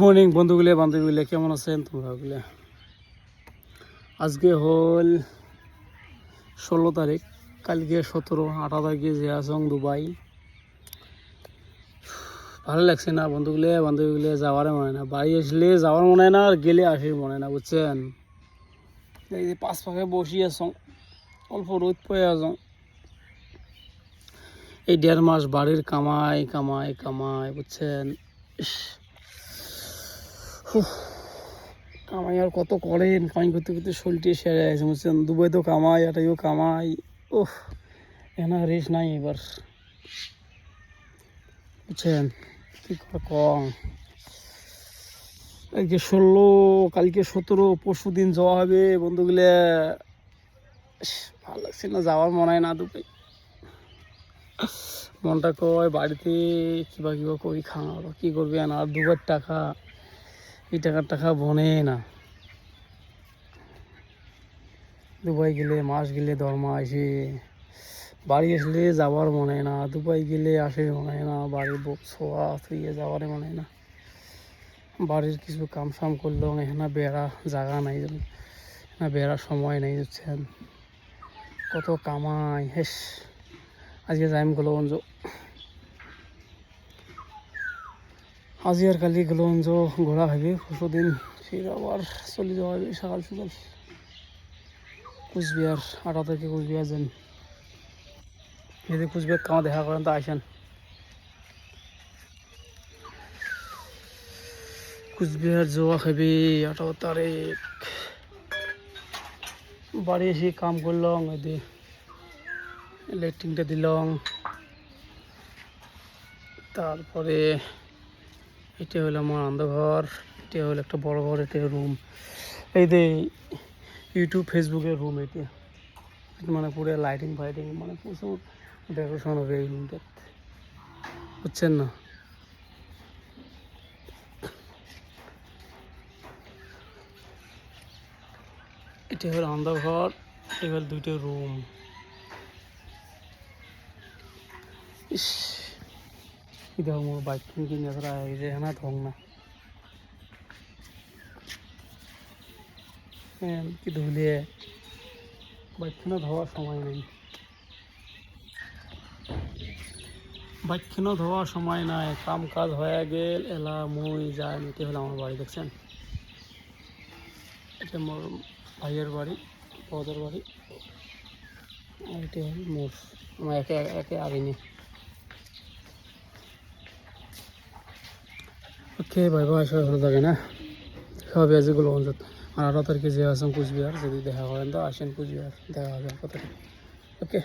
Morning বন্ধুগুলো বান্ধবীগুলো কেমন আছেন তোমরা? আজকে হল 16 তারিখ, কালকে 17, 18 তারিখে যে আসং দুবাই। ভালো লাগছে না বন্ধুগুলো বান্ধবীগুলো, যাওয়ার মনে না। বাড়ি আসলে যাওয়ার মনে হয় না, আর গেলে আসে মনে না, বুঝছেন? এই যে পাঁচ পাখে বসি আসং, অল্প রোদ পয়ে আসং। এই 1.5 মাস বাড়ির কামাই কামাই কামাই, বুঝছেন? কামাই আর কত করেন, কামাই করতে করতে শরীরটি সেরে আছে, বুঝছেন? দুবাই তো কামাই, এটাইও কামাই। ওহ, এখানে রেস নাই এবার, বুঝছেন? কি করে কম। আজকে 16, কালকে 17, পরশু দিন যাওয়া হবে বন্ধুগুলো। ভালো লাগছে না, যাওয়ার মনে হয় না দুবাই। মনটা কয় বাড়িতে কিবা কিবা করি খাওয়া, কি করবি? আর দুবার টাকা, এই টাকা বনে না। দুবাই গেলে মাস গেলে দরমা আসে, বাড়ি আসলে যাওয়ার মনে হয় না। দুবাই গেলে আসে মনে হয় না, বাড়ির বুক ছোঁয়া থুয়ে যাওয়ার মনে হয় না। বাড়ির কিছু কাম সাম করলেও এখানে বেড়া জায়গা নাই, না বেড়ার সময় নেই, বুঝছেন? কত কামাই হেস। আজকে যাইম গোলগঞ্জ, আজি আর কালি গোলগঞ্জ ঘোরা হবে। পরশু দিন ফির আবার চলে যাওয়া হবে সকাল সকাল কুচবিহার। 18 তারিখে কুচবিহার যান। যদি কুচবিহার কামা দেখা করেন তো আসেন। কুচবিহার যাওয়া খাবি 18 তারিখ। বাড়ি এসে কাম করলাম, এদি লেট্রিনটা দিলাম। তারপরে এটা হলো আমার রান্নাঘর, এটা হলো একটা বড় ঘর, এটা রুম। এই যে ইউটিউব ফেসবুকের রুম, এটা মানে পুরো লাইটিং ফাইটিং, মানে প্রচুর ডেকোরেশন হবে এই রুমটা, বুঝছেন না? এটা হলো রান্নাঘর, এটা হলো 2টা রুম। ইস, কি দেখো মোর বাইক কিনে ধরা যে হ্যাঁ ঢং না। কি ধুলিয়ে বাইকখানা ধোয়ার সময় নেই, বাইকখানা ধোয়ার সময় নাই। কাম কাজ হয়ে গেল, এলা মুই যাই। এটা হলো আমার বাড়ি, দেখছেন? এটা মোর ভাইয়ের বাড়ি, বড়দের বাড়ি। আর এটা হল মোর, আমার একে একে আগে। ওকে, ভাই ভাই সবাই ভালো থাকে না, খাওয়াবি আজ গোলগঞ্জত। আর 18 তারিখে যে আসেন কুচবিহার, যদি দেখা করেন তো আসেন কুচবিহার, দেখা হবে 18 তারিখ। ওকে।